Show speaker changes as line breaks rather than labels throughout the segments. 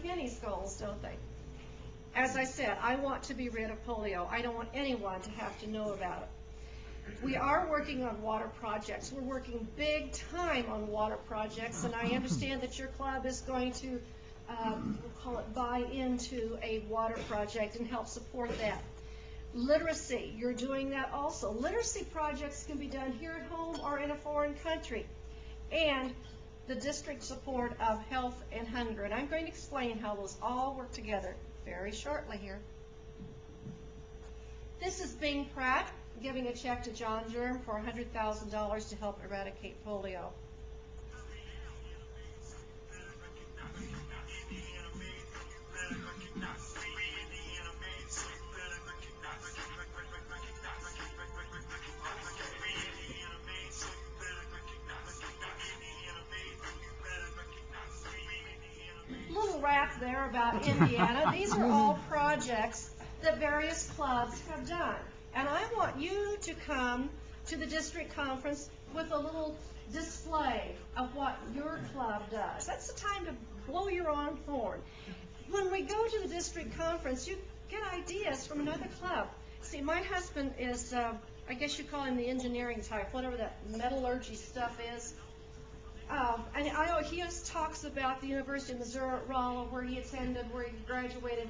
penny's goals, don't they? As I said, I want to be rid of polio. I don't want anyone to have to know about it. We are working on water projects. We're working big time on water projects, and I understand that your club is going to, we'll call it, buy into a water project and help support that. Literacy, you're doing that also. Literacy projects can be done here at home or in a foreign country. And the district support of health and hunger. And I'm going to explain how those all work together very shortly here. This is Bing Pratt giving a check to John Germ for $100,000 to help eradicate polio. Little rap there about Indiana. These are all projects that various clubs have done. And I want you to come to the district conference with a little display of what your club does. That's the time to blow your own horn. When we go to the district conference, you get ideas from another club. See, my husband is, I guess you call him the engineering type, whatever that metallurgy stuff is. And he always talks about the University of Missouri at Rolla, where he attended, where he graduated,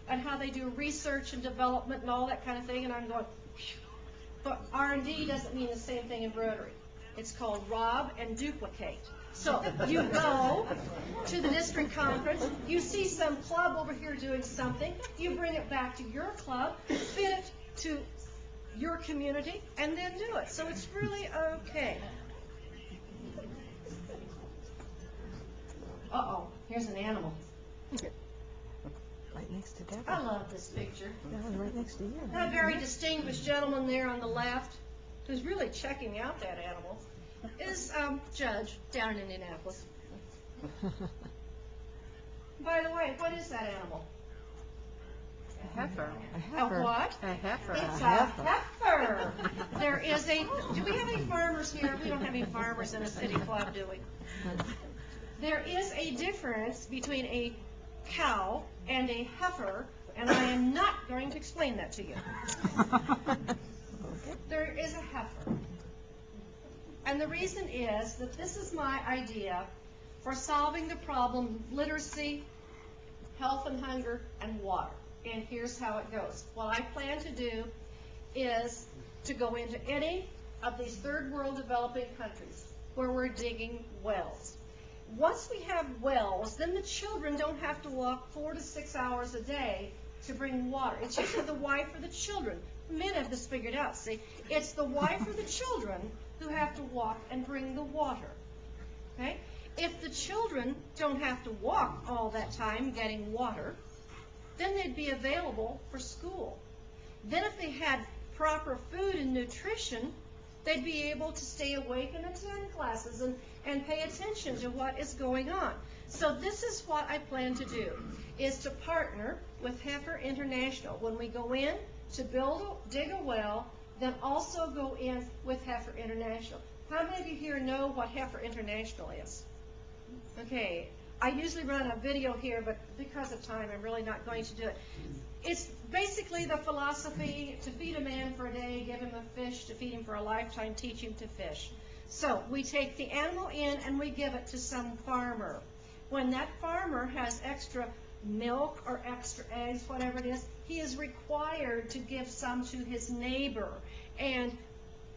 and how they do research and development and all that kind of thing. And I'm going, phew. But R&D doesn't mean the same thing in Rotary. It's called rob and duplicate. So you go to the district conference, you see some club over here doing something, you bring it back to your club, fit it to your community, and then do it. So it's really okay. Uh-oh, here's an animal.
Right next to Deborah.
I love this picture.
Yeah, right next to you.
That very distinguished gentleman there on the left, who's really checking out that animal, is Judge down in Indianapolis. By the way, what is that animal?
A heifer.
A heifer.
A what?
A heifer.
It's a heifer. There is a, do we have any farmers here? We don't have any farmers in a city club, do we? There is a difference between a cow and a heifer, and I am not going to explain that to you. There is a heifer. And the reason is that this is my idea for solving the problem of literacy, health and hunger, and water. And here's how it goes. What I plan to do is to go into any of these third world developing countries where we're digging wells. Once we have wells, then the children don't have to walk 4 to 6 hours a day to bring water. It's usually the wife or the children. Men have this figured out, see? It's the wife or the children who have to walk and bring the water. Okay? If the children don't have to walk all that time getting water, then they'd be available for school. Then if they had proper food and nutrition, they'd be able to stay awake and attend classes and pay attention to what is going on. So this is what I plan to do, is to partner with Heifer International. When we go in to dig a well, then also go in with Heifer International. How many of you here know what Heifer International is? Okay, I usually run a video here, but because of time, I'm really not going to do it. It's basically the philosophy to feed a man for a day, give him a fish, to feed him for a lifetime, teach him to fish. So we take the animal in and we give it to some farmer. When that farmer has extra milk or extra eggs, whatever it is, he is required to give some to his neighbor. And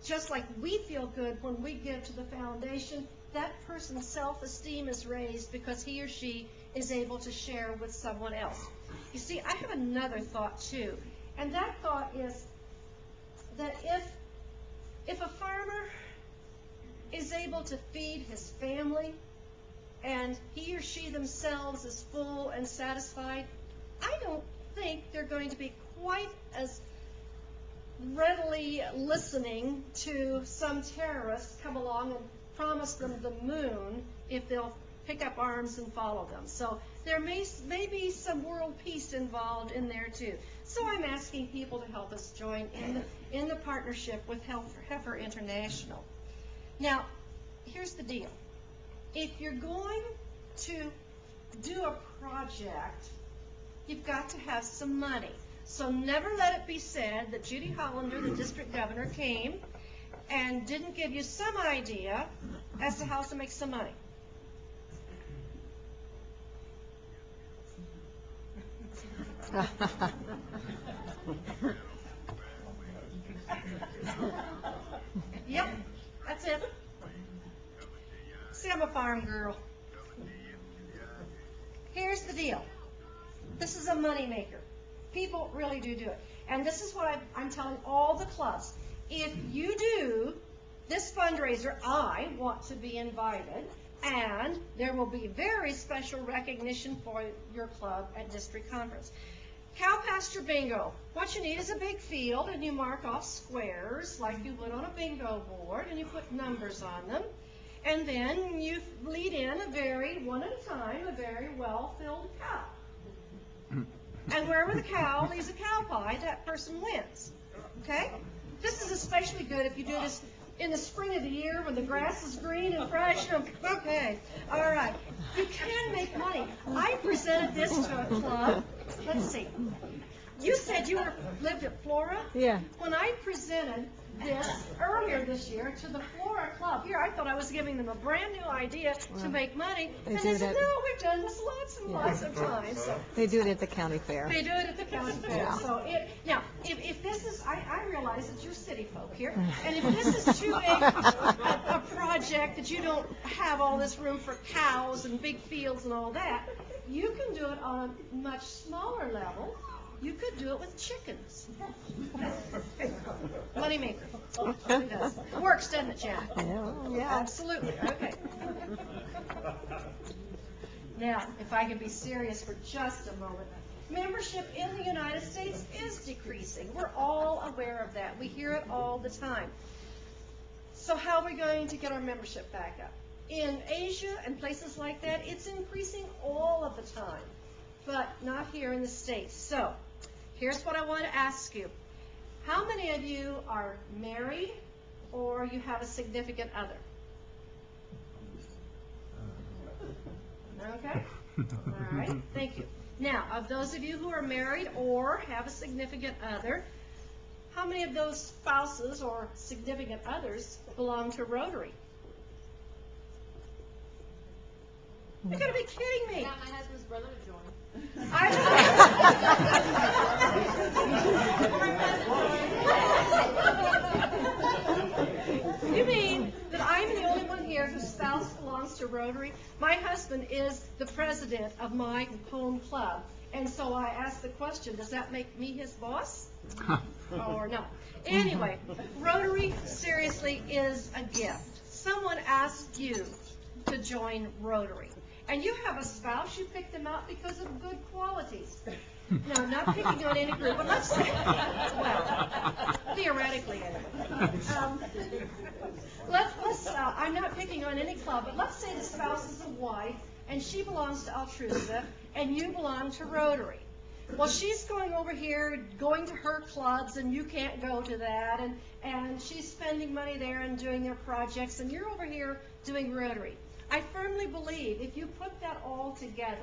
just like we feel good when we give to the foundation, that person's self-esteem is raised because he or she is able to share with someone else. You see, I have another thought too, and that thought is that if a farmer is able to feed his family and he or she themselves is full and satisfied, I don't think they're going to be quite as readily listening to some terrorists come along and promise them the moon if they'll pick up arms and follow them. So there may be some world peace involved in there too. So I'm asking people to help us join in the partnership with Heifer International. Now, here's the deal. If you're going to do a project, you've got to have some money. So never let it be said that Judy Hollander, the district governor, came and didn't give you some idea as to how to make some money. Yep, that's it. See, I'm a farm girl. Here's the deal. This is a moneymaker. People really do it. And this is what I'm telling all the clubs. If you do this fundraiser, I want to be invited, and there will be very special recognition for your club at district conference. Cow pasture bingo. What you need is a big field, and you mark off squares like you would on a bingo board, and you put numbers on them. And then you lead in one at a time, a very well-filled cow. And wherever the cow leaves a cow pie, that person wins. Okay? This is especially good if you do this in the spring of the year when the grass is green and fresh. Okay. All right. You can make money. I presented this to a club. Let's see. You said you lived at Flora?
Yeah.
When I presented this earlier this year to the Flora Club here, I thought I was giving them a brand new idea to make money. And they said, no, we've done this lots and lots of times. So
They do it at the county fair.
they do it at the county fair. So now, if this is, I realize that you're city folk here, and if this is too big a project that you don't have all this room for cows and big fields and all that, you can do it on a much smaller level. You could do it with chickens. Moneymaker. It does. It works, doesn't it, Jack?
Yeah.
Absolutely. Okay. Now, if I can be serious for just a moment. Membership in the United States is decreasing. We're all aware of that. We hear it all the time. So how are we going to get our membership back up? In Asia and places like that, it's increasing all of the time, but not here in the States. So here's what I want to ask you. How many of you are married or you have a significant other? Okay? All right, thank you. Now, of those of you who are married or have a significant other, how many of those spouses or significant others belong to Rotary? You're going to be kidding me.
I got my husband's brother to join. You mean that I'm the only one here whose spouse belongs to Rotary? My husband is the president of my home club. And so I asked the question, does that make me his boss? Or no? Anyway, Rotary seriously is a gift. Someone asked you to join Rotary. And you have a spouse, you picked them out because of good qualities. No, not picking on any group, but let's say, well, theoretically anyway. I'm not picking on any club, but let's say the spouse is a wife, and she belongs to Altrusa, and you belong to Rotary. Well, she's going over here, going to her clubs, and you can't go to that, and she's spending money there and doing their projects, and you're over here doing Rotary. I firmly believe if you put that all together,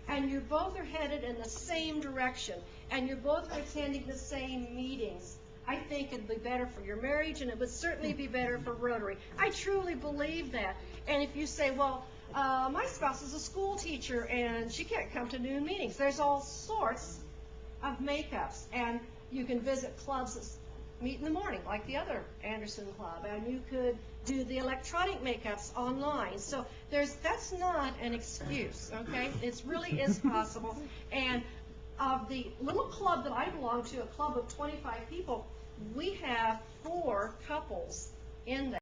and you both are headed in the same direction, and you both are attending the same meetings, I think it'd be better for your marriage, and it would certainly be better for Rotary. I truly believe that. And if you say, well, my spouse is a school teacher, and she can't come to noon meetings, there's all sorts of makeups, and you can visit clubs that meet in the morning, like the other Anderson Club, and you could do the electronic makeups online. So that's not an excuse, okay? It really is possible. And of the little club that I belong to, a club of 25 people, we have 4 couples in that.